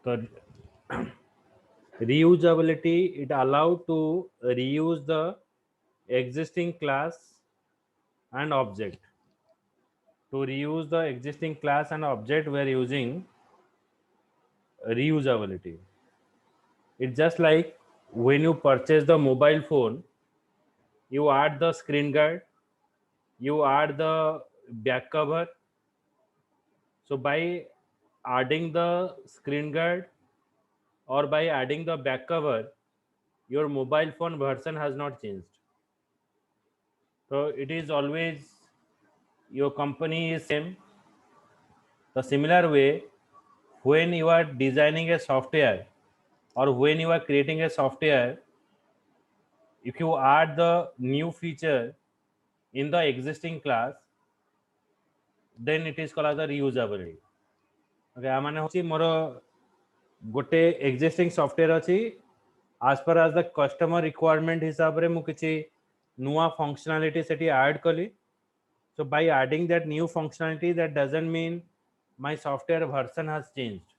So reusability, it allow to reuse the existing class and object. To reuse the existing class and object, we are using reusability. It's just like when you purchase the mobile phone, you add the screen guard, you add the back cover. So by adding the screen guard or by adding the back cover, your mobile phone version has not changed. So it is always your company is same. The similar way, when you are designing a software or when you are creating a software, if you add the new feature in the existing class, then it is called as the reusability. Okay, माने होची मोर गोटे existing software अछि as per as the customer requirement हिसाब रे मु किछि नुआ functionality सेठी add कली. So by adding that new functionality, that doesn't mean my software version has changed.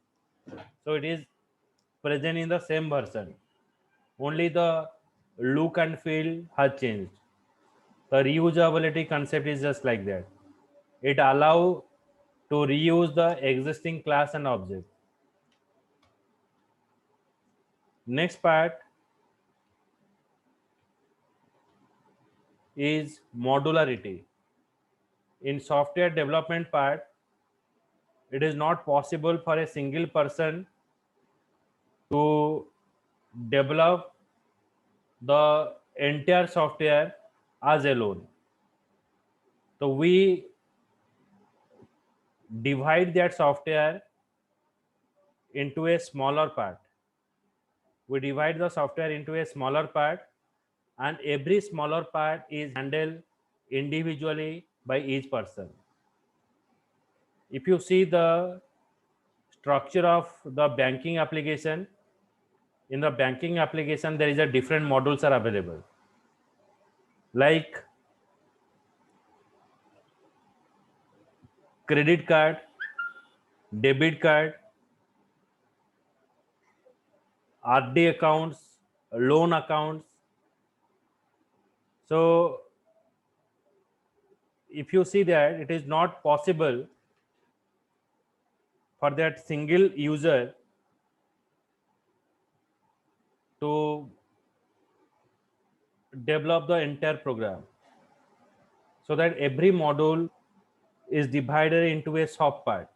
So it is present in the same version. Only the look and feel has changed. The reusability concept is just like that. It allows to reuse the existing class and object. Next part is modularity. In software development part, it is not possible for a single person to develop the entire software as alone. So we divide that software into a smaller part. We divide the software into a smaller part, and every smaller part is handled individually by each person. If you see the structure of the banking application, in the banking application there is a different modules are available, like credit card, debit card, RD accounts, loan accounts. So if you see that it is not possible for that single user to develop the entire program, so that every module is divided into a sub part.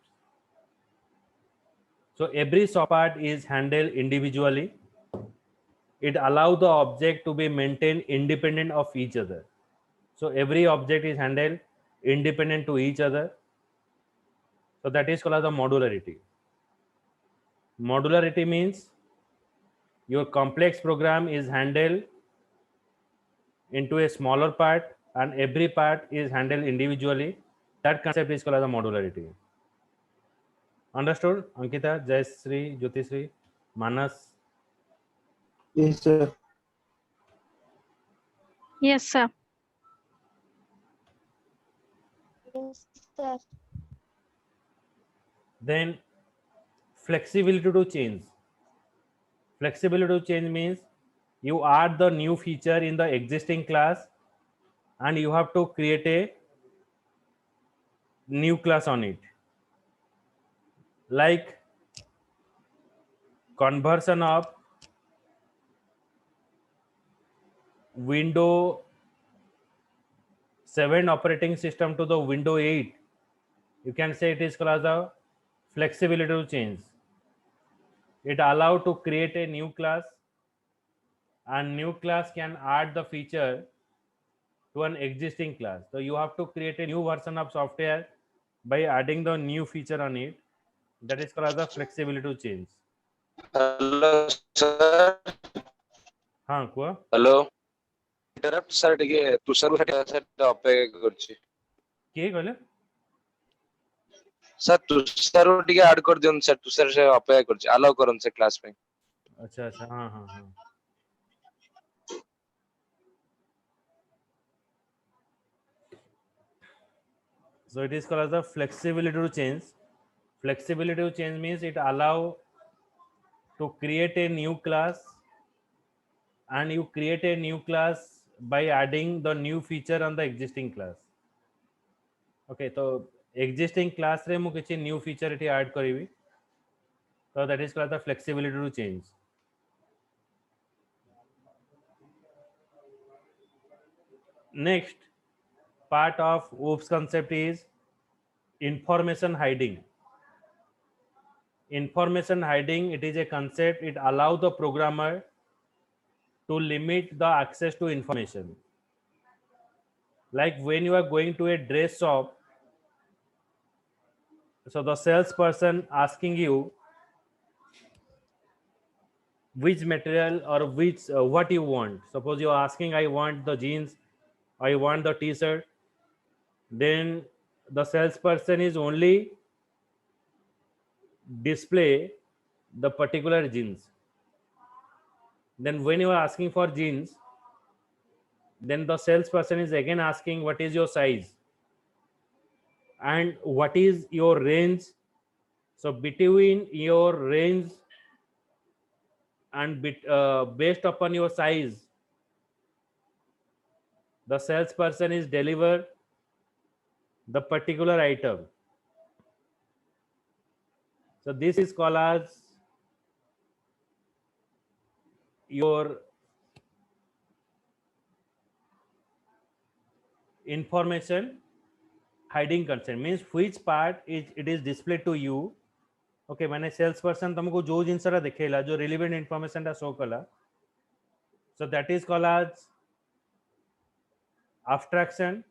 So every sub part is handled individually. It allows the object to be maintained independent of each other. So every object is handled independent to each other. So that is called as the modularity. Modularity means your complex program is handled into a smaller part and every part is handled individually. That concept is called as the modularity. Understood, Ankita, Jayasri, Jyotisri, Manas? Yes, sir. Yes, sir. Yes, sir. Then flexibility to change. Flexibility to change means you add the new feature in the existing class and you have to create a new class on it, like conversion of Windows 7 operating system to the Windows 8. You can say it is called as a flexibility to change. It allows to create a new class, and new class can add the feature to an existing class. So you have to create a new version of software by adding the new feature on it. That is called as the flexibility to change. Hello, sir. हाँ कुआ Hello. Interrupt, sir. ଟିକେ ତୁଷାର sir ଅପେକ୍ଷା କରୁଛି। କିଏ କହିଲେ? Sir, ତୁଷାର ଟିକେ add କରିଦିଅନ୍ତୁ sir. ତୁଷାର sir ଅପେକ୍ଷା କରୁଛି। allow କରନ୍ତୁ sir class ପାଇଁ। अच्छा अच्छा हाँ हाँ हाँ. So it is called as the flexibility to change. Flexibility to change means it allow to create a new class, and you create a new class by adding the new feature on the existing class. Okay, so existing class रे मु किछि new feature एठी add करिवि, so that is called the flexibility to change. Next part of OOPS concept is information hiding. Information hiding, it is a concept, it allows the programmer to limit the access to information. Like when you are going to a dress shop, so the salesperson asking you which material or which what you want. Suppose you are asking, I want the jeans, I want the t-shirt, then the salesperson is only display the particular jeans. Then when you are asking for jeans, then the salesperson is again asking what is your size and what is your range. So between your range and based upon your size, the salesperson is deliver the particular item. So this is called as your information hiding consent, means which part is it is displayed to you. Okay, मैंने sales person तुमको जो जिनसा देखेला जो relevant information टा show कला, so that is called as abstraction,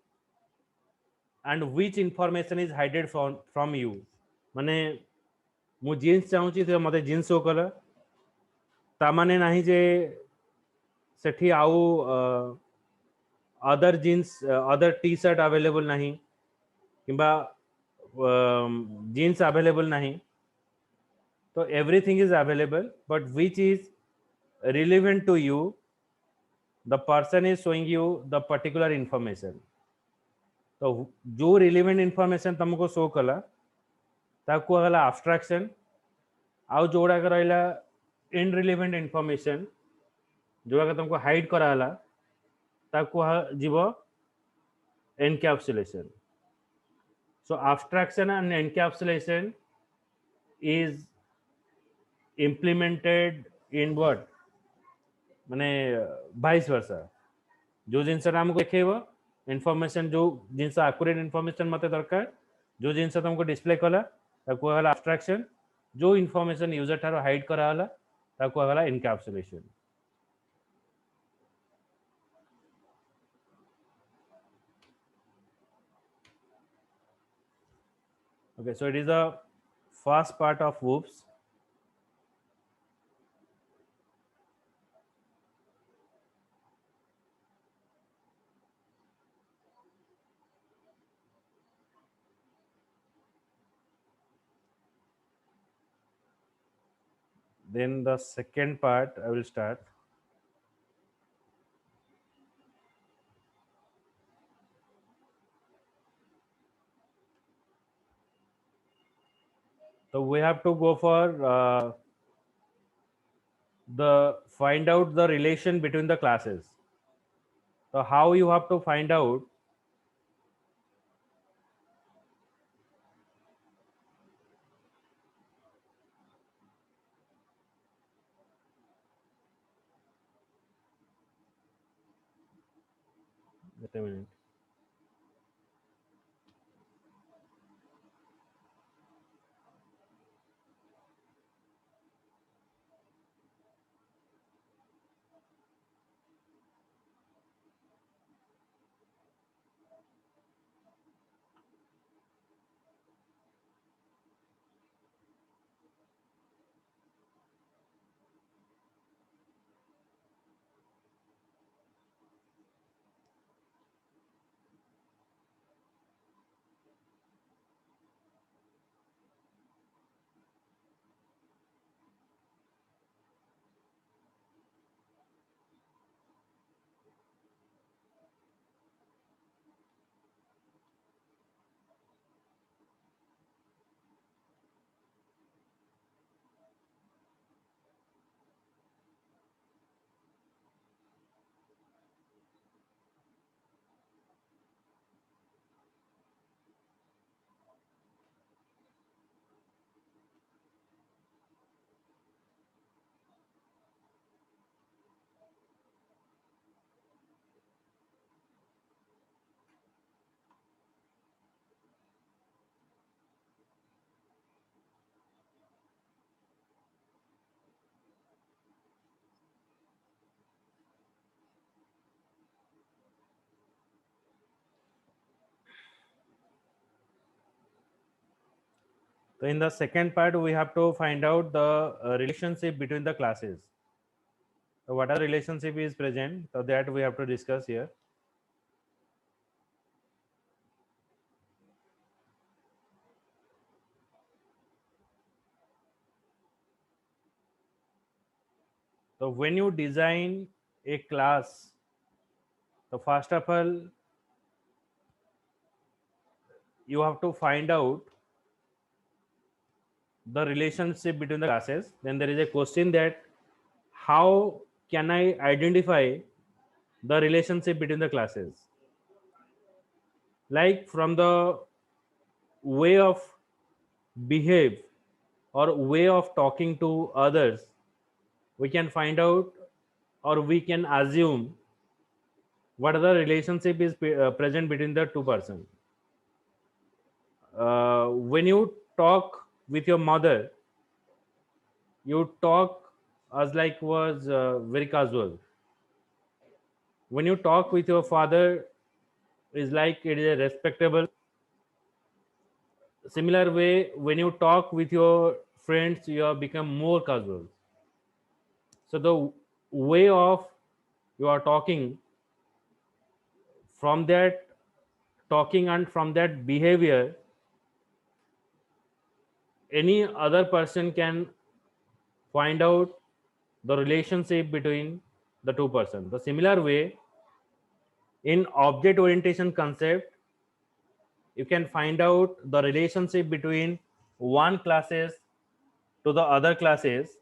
and which information is hidden from you. माने मु jeans चाहूची तो मते जीन्स शो कला, ता माने नाही जे सेठी आउ other jeans other T shirt available नहीं किंबा जीन्स अवेलेबल नहीं. So everything is available, but which is relevant to you, the person is showing you the particular information. तो जो relevant information तुमको शो कला ताकू अगला abstraction, आउ जोड़ा कर रहला irrelevant information जोड़ा का तुमको hide कराला ताकू जीवो encapsulation. So abstraction and encapsulation is implemented in what, माने वाइस वर्सा. जो जिनसा हमको देखेबो इन्फॉर्मेशन, जो जिनसा एक्यूरेट इन्फॉर्मेशन मते दरकार, जो जिनसा तुमको डिस्प्ले कला ताकू हला एब्स्ट्रैक्शन, जो इन्फॉर्मेशन यूजर थारो हाइड करा हला ताकू हला encapsulation. Okay, so it is the first part of OOPS. Then the second part I will start. So we have to go for the find out the relation between the classes. So how you have to find out? Wait a minute. So in the second part, we have to find out the relationship between the classes. So what are relationship is present? So that we have to discuss here. So when you design a class, so first of all, you have to find out the relationship between the classes. Then there is a question that how can I identify the relationship between the classes? Like from the way of behave or way of talking to others, we can find out or we can assume what the relationship is present between the two persons. When you talk with your mother, you talk as like was very casual. When you talk with your father, is like it is a respectable. Similar way, when you talk with your friends, you have become more casual. So the way of you are talking, from that talking and from that behavior, any other person can find out the relationship between the two persons. The similar way, in object orientation concept, you can find out the relationship between one classes to the other classes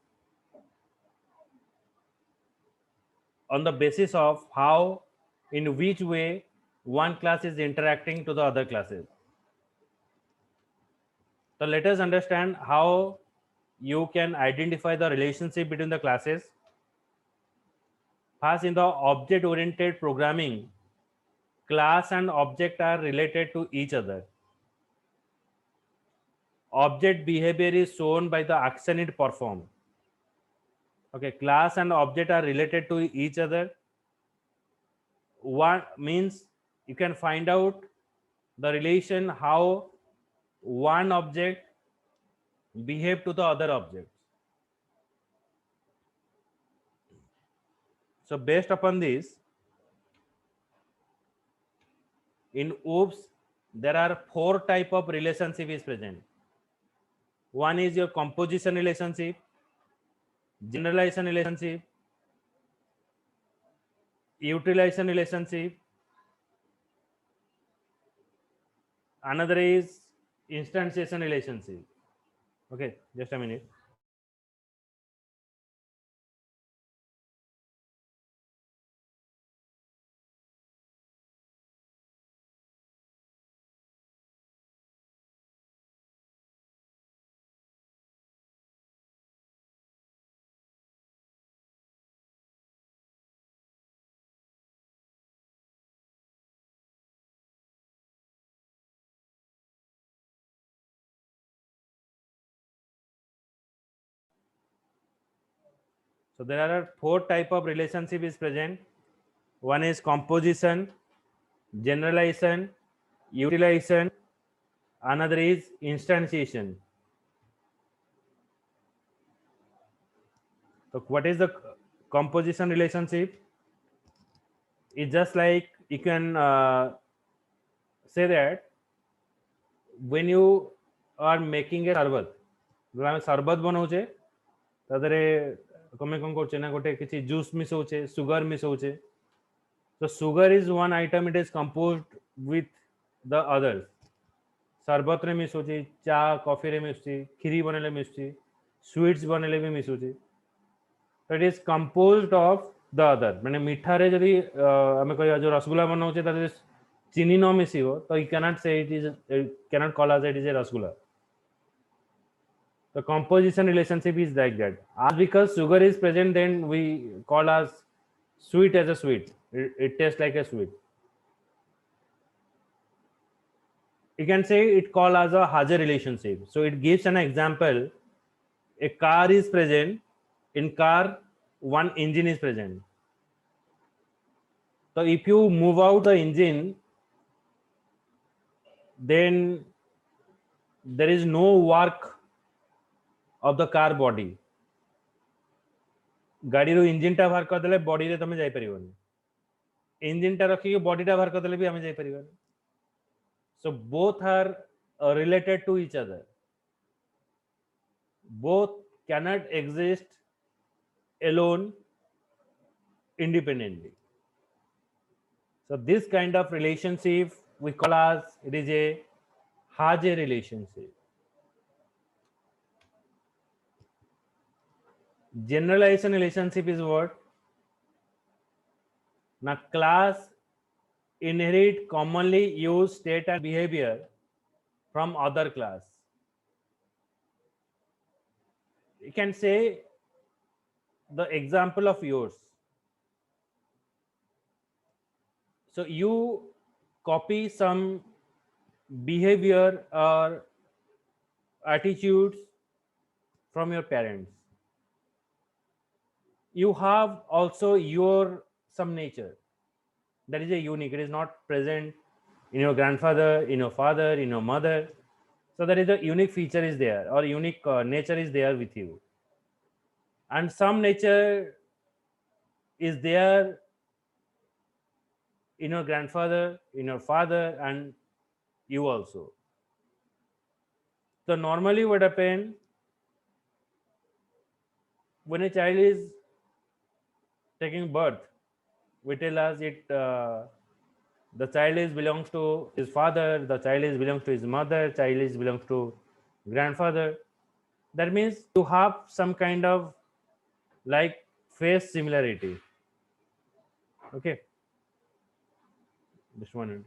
on the basis of how, in which way one class is interacting to the other classes. So let us understand how you can identify the relationship between the classes. First, in the object oriented programming, class and object are related to each other. Object behavior is shown by the action it performs. Okay, class and object are related to each other. One means you can find out the relation how one object behave to the other objects. So based upon this, in OOPS, there are 4 type of relationship is present. One is your composition relationship, generalization relationship, utilization relationship. Another is instantiation relationship. Okay, just a minute. So there are 4 type of relationship is present. One is composition, generalization, utilization. Another is instantiation. So what is the composition relationship? It's just like you can say that when you are making a sarbat, ଆମେ ସରବତ ବନଉଛେ ତା ଦେହରେ ତମେ କ'ଣ କରୁଛେ ନା ଗୋଟେ କିଛି ଜୁସ୍ ମିଶଉଛେ, ସୁଗର ମିଶଉଛେ. So sugar is one item, it is composed with the others. सरबत रे मिଶୁଛି, ଚା କଫି ରେ ମିଶୁଛି, କ୍ଷୀରି ବନେଇଲେ ମିଶୁଛି, ସ୍ୱିଟ୍ସ ବନେଇଲେ ବି ମିଶୁଛି. So it is composed of the other. ମାନେ ମିଠାରେ ଯଦି ଆମେ କହିବା ଯୋଉ ରସଗୋଲା ବନଉଛେ ତା ଦେହରେ ଚିନି ନ ମିଶିବ ତ you cannot say cannot call as it is a rasgulla. The composition relationship is like that. As because sugar is present, then we call as sweet as a sweet. It tastes like a sweet. You can say it called as a Hazer relationship. So it gives an example. A car is present. In car, one engine is present. So if you move out the engine, then there is no work of the car body. गाड़ीर engine टा बाहर करदेले body रे तमे जाई परिबनी, engine टा रखी body टा बाहर करदेले भी आमे जाई परिबनी. So both are related to each other. Both cannot exist alone independently. So this kind of relationship we call as it is a Haje relationship. Generalization relationship is what? Now class inherit commonly used state and behavior from other class. You can say the example of yours. So you copy some behavior or attitudes from your parents. You have also your some nature that is a unique. It is not present in your grandfather, in your father, in your mother. So there is a unique feature is there, or unique nature is there with you. And some nature is there in your grandfather, in your father, and you also. So normally what happen when a child is taking birth, we tell us it the child is belongs to his father, the child is belongs to his mother, child is belongs to grandfather. That means you have some kind of like face similarity. Okay, just 1 minute.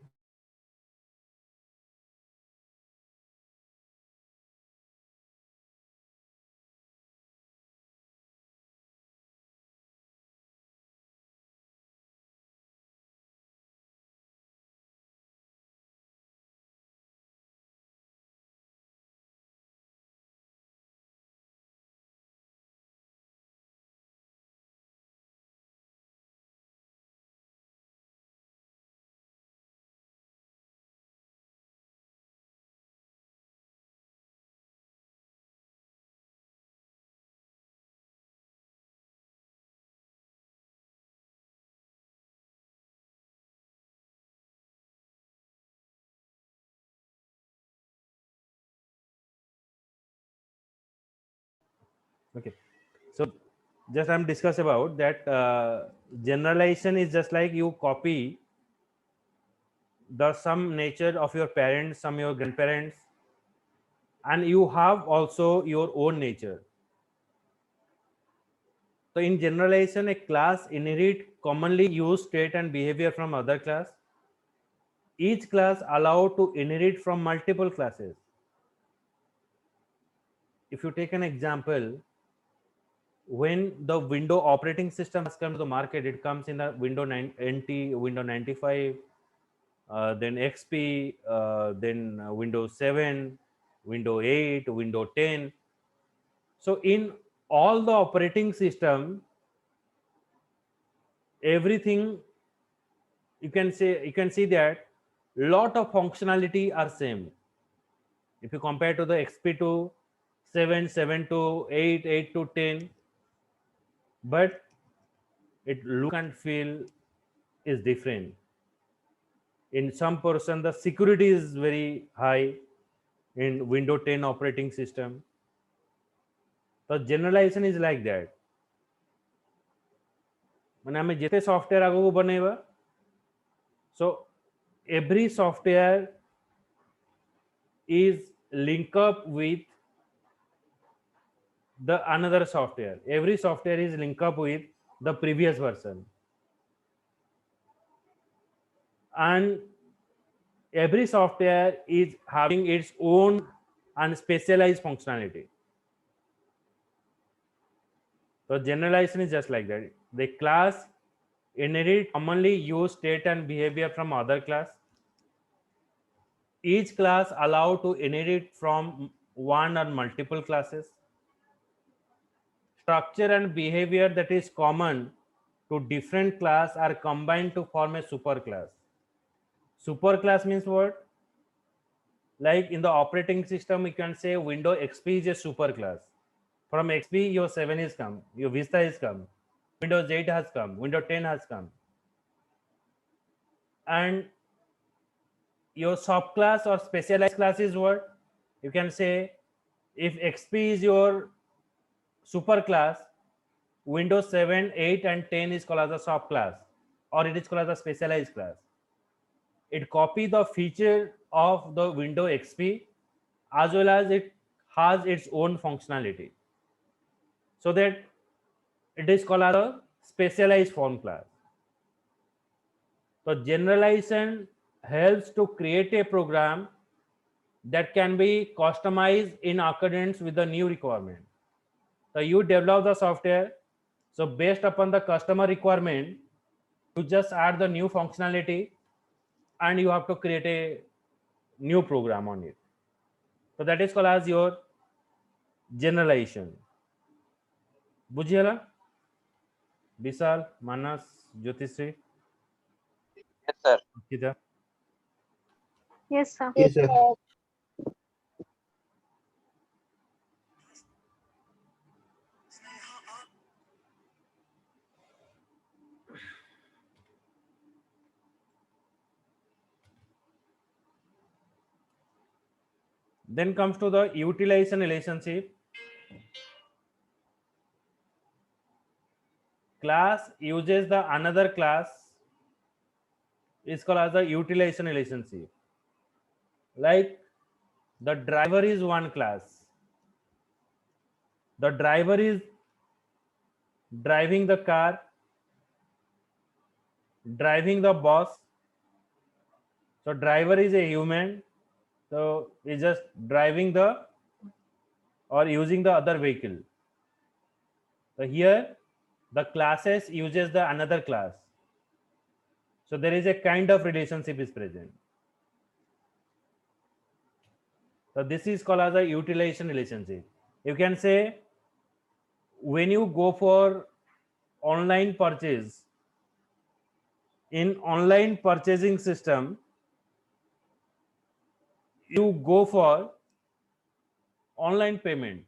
Okay, so just I'm discuss about that generalization is just like you copy the some nature of your parents, some your grandparents, and you have also your own nature. So in generalization, a class inherit commonly used state and behavior from other class. Each class allowed to inherit from multiple classes. If you take an example, when the Windows operating system has come to the market, it comes in the Windows 9 NT, Windows 95, then XP, then Windows 7, Windows 8, Windows 10. So in all the operating system, everything you can see that lot of functionality are same. If you compare to the XP to 7, 7 to 8, 8 to 10, but it look and feel is different. In some person, the security is very high in Windows 10 operating system. So generalization is like that. मैंने हमें जितने software आगो बनेगा, so every software is link up with the another software. Every software is link up with the previous version, and every software is having its own and specialized functionality. So generalization is just like that. The class inherit commonly used state and behavior from other class. Each class allowed to inherit from one or multiple classes. Structure and behavior that is common to different class are combined to form a superclass. Superclass means what? Like in the operating system, you can say Windows XP is a super class. From XP, your 7 is come, your Vista is come, Windows 8 has come, Windows 10 has come, and your subclass or specialized class is what? You can say if XP is your super class, Windows 7, 8, and 10 is called as a subclass, or it is called as a specialized class. It copy the feature of the Windows XP as well as it has its own functionality. So that it is called as a specialized form class. So generalization helps to create a program that can be customized in accordance with the new requirement. So you develop the software. So based upon the customer requirement, you just add the new functionality and you have to create a new program on it. So that is called as your generalization. बुझिएला Vishal Manas Jyotishree Yes, sir. किधर Yes, sir. Yes, sir. then comes to the utilization relationship. Class uses the another class is called as the utilization relationship. Like the driver is one class. The driver is driving the car, driving the bus. So driver is a human. So he's just driving the or using the other vehicle. So here the classes uses the another class. So there is a kind of relationship is present. So this is called as a utilization relationship. You can say when you go for online purchase, in online purchasing system, you go for online payment.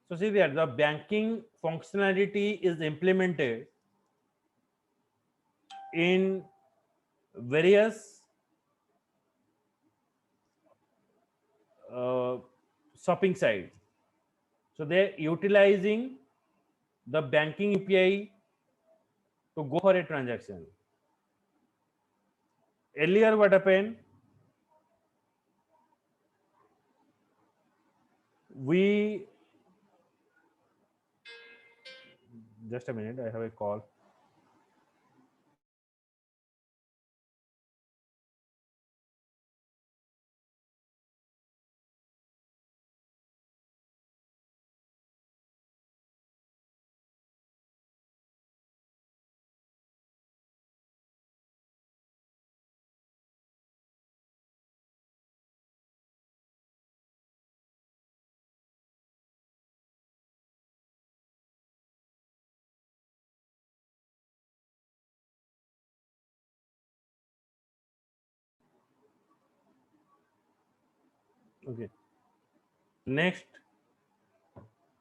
So see there, the banking functionality is implemented in various shopping sites. So they're utilizing the banking UPI to go for a transaction. Earlier, what happened? We just a minute, I have a call. Okay. Next,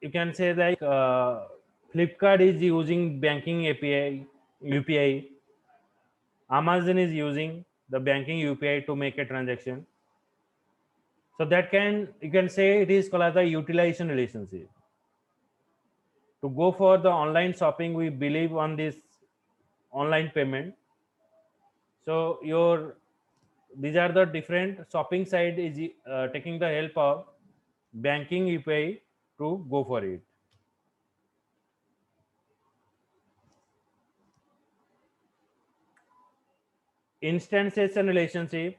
you can say like Flipkart is using banking API, UPI. Amazon is using the banking UPI to make a transaction. So that you can say it is called as a utilization relationship. To go for the online shopping, we believe on this online payment. So these are the different shopping site is taking the help of banking UPI to go for it. Instantiation relationship,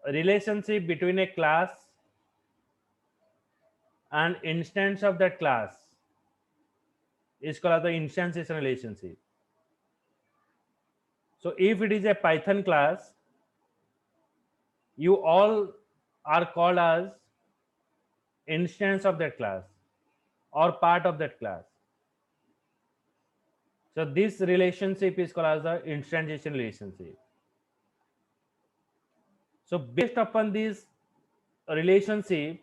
a relationship between a class and instance of that class is called the instantiation relationship. So if it is a Python class, you all are called as instance of that class or part of that class. So this relationship is called as the instantiation relationship. So based upon this relationship,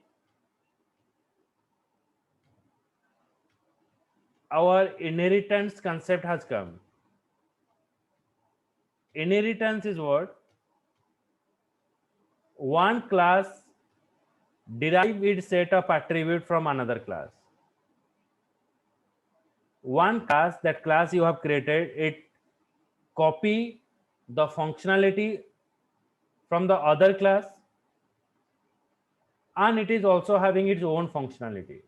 our inheritance concept has come. Inheritance is what? One class derive its set of attribute from another class. One class, that class you have created, it copy the functionality from the other class, and it is also having its own functionality.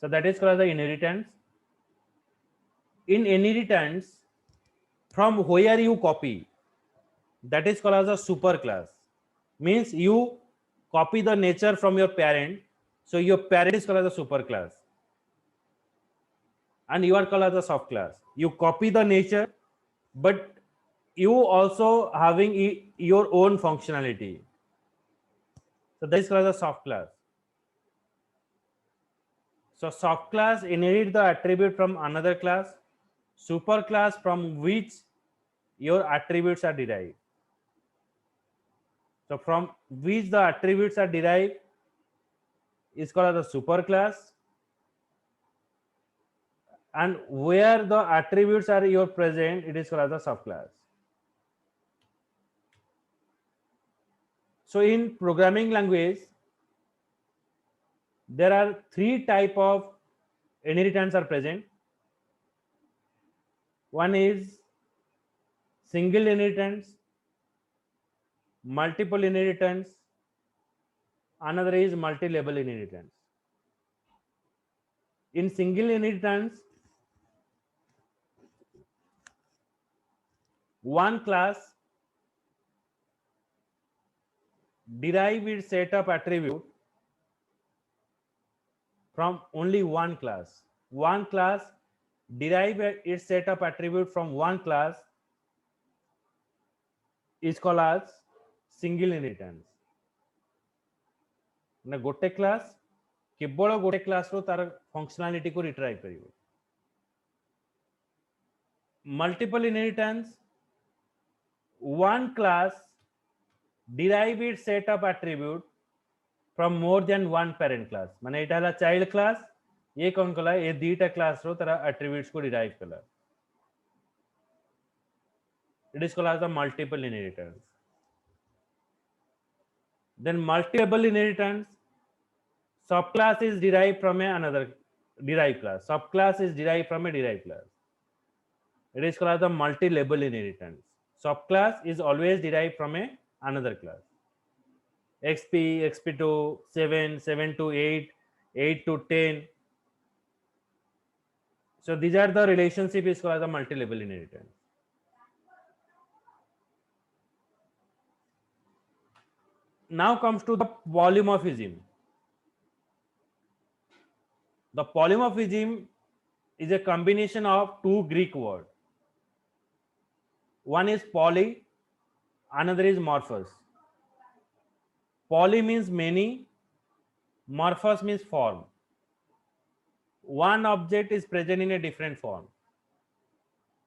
So that is called the inheritance. In inheritance, from where you copy, that is called as a superclass. Means you copy the nature from your parent, so your parent is called as a superclass, and you are called as a subclass. You copy the nature, but you also having your own functionality. So that is called as a subclass. So subclass inherit the attribute from another class, superclass from which your attributes are derived. So from which the attributes are derived is called as a superclass, and where the attributes are your present, it is called as a subclass. So in programming language, there are three type of inheritance are present. One is single inheritance, multiple inheritance, another is multi-level inheritance. In single inheritance, one class derive its set of attribute from only one class. One class derive its set of attribute from one class is called as single inheritance. ना गोटे class केवल गोटे class रो तार functionality को retrieve करिवो. Multiple inheritance, one class derive its set of attribute from more than one parent class. माने एटा हला child class, ये कौन कला ये दीटा क्लास रो तार एट्रिब्यूट्स को डिराइव कला. It is called as the multiple inheritance. Then multi-level inheritance, subclass is derived from another derived class. Subclass is derived from a derived class. It is called as the multi-level inheritance. Subclass is always derived from another class. XP, XP2, 7, 7 to 8, 8 to 10. So these are the relationship is called as the multi-level inheritance. Now comes to the polymorphism. The polymorphism is a combination of two Greek words. One is poly, another is morphos. Poly means many, morphos means form. One object is present in a different form.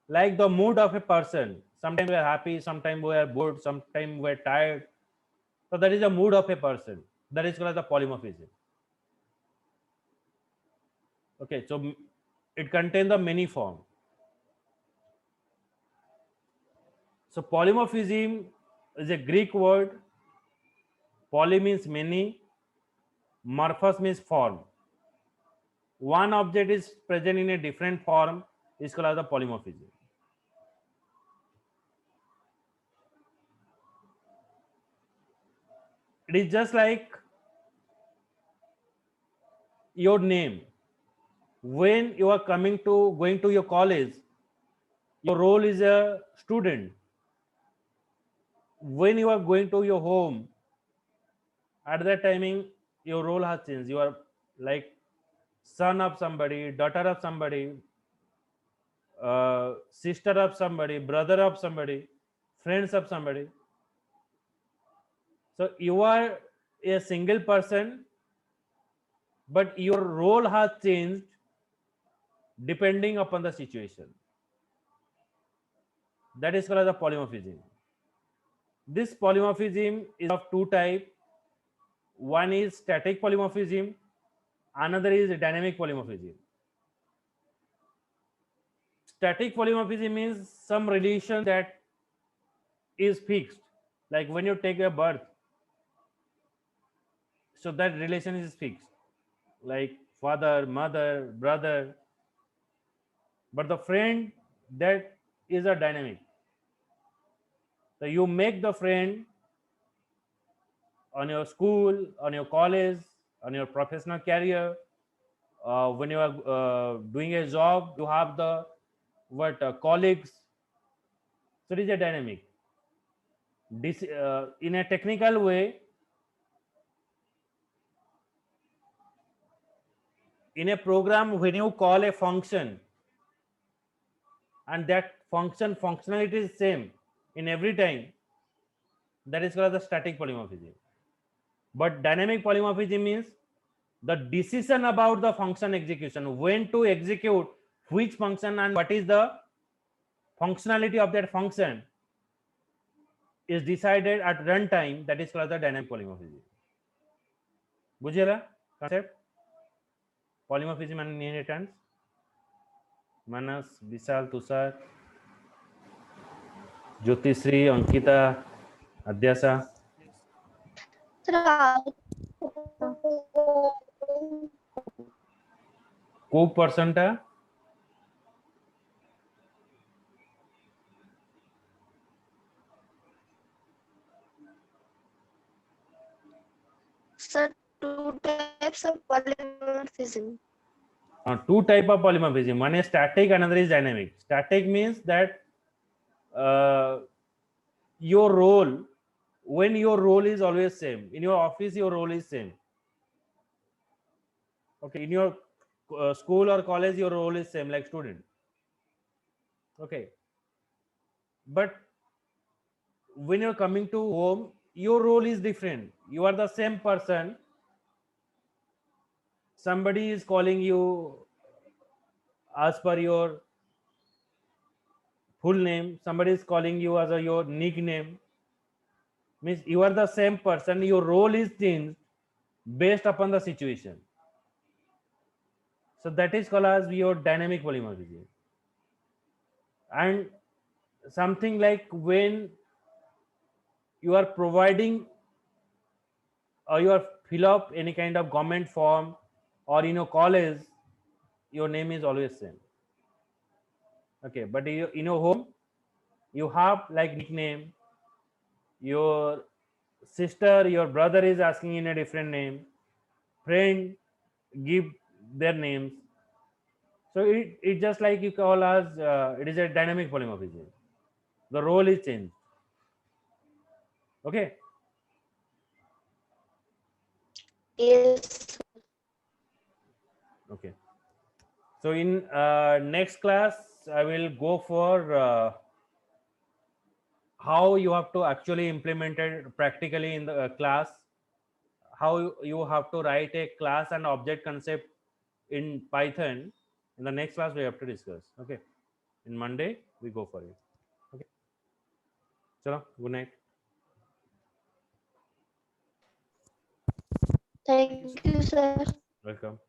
Like the mood of a person. Sometimes we are happy, sometimes we are bored, sometimes we are tired. So that is the mood of a person. That is called the polymorphism. Okay, so it contains the many form. So polymorphism is a Greek word. Poly means many, morphos means form. One object is present in a different form is called as the polymorphism. It is just like your name. When you are going to your college, your role is a student. When you are going to your home, at that timing your role has changed. You are like son of somebody, daughter of somebody, sister of somebody, brother of somebody, friends of somebody. So you are a single person, but your role has changed depending upon the situation. That is called as a polymorphism. This polymorphism is of two types. One is static polymorphism, another is dynamic polymorphism. Static polymorphism means some relation that is fixed, like when you take a birth, so that relation is fixed, like father, mother, brother. But the friend, that is a dynamic. So you make the friend on your school, on your college, on your professional career. When you are doing a job, you have the colleagues. So it is a dynamic. In a technical way, in a program, when you call a function and that functionality is same in every time, that is called the static polymorphism. But dynamic polymorphism means the decision about the function execution, when to execute which function and what is the functionality of that function, is decided at runtime. That is called the dynamic polymorphism. Bujhela concept? Polymorphism and inheritance. Manas, Vishal, Tushar, Jyotishree, Ankita, Adhyasa. Coke percenta. Sir, two types of polymorphism. Two type of polymorphism. One is static, another is dynamic. Static means that your role, when your role is always same in your office, your role is same. Okay, in your school or college, your role is same, like student. Okay, but when you're coming to home, your role is different. You are the same person. Somebody is calling you as per your full name, somebody is calling you as your nickname. Means you are the same person, your role is changed based upon the situation. So that is called as your dynamic polymorphism. And something like when you are providing or you are fill up any kind of government form, or in your college, your name is always same. Okay, but in your home, you have like nickname. Your sister, your brother is asking in a different name. Friend give their names. So it just like you call as it is a dynamic polymorphism. The role is changed. Okay. Yes. Okay. So in next class, I will go for how you have to actually implement it practically in the class. How you have to write a class and object concept in Python. In the next class, we have to discuss. Okay. In Monday, we go for it. Okay. Chalo, good night. Thank you, sir. Welcome.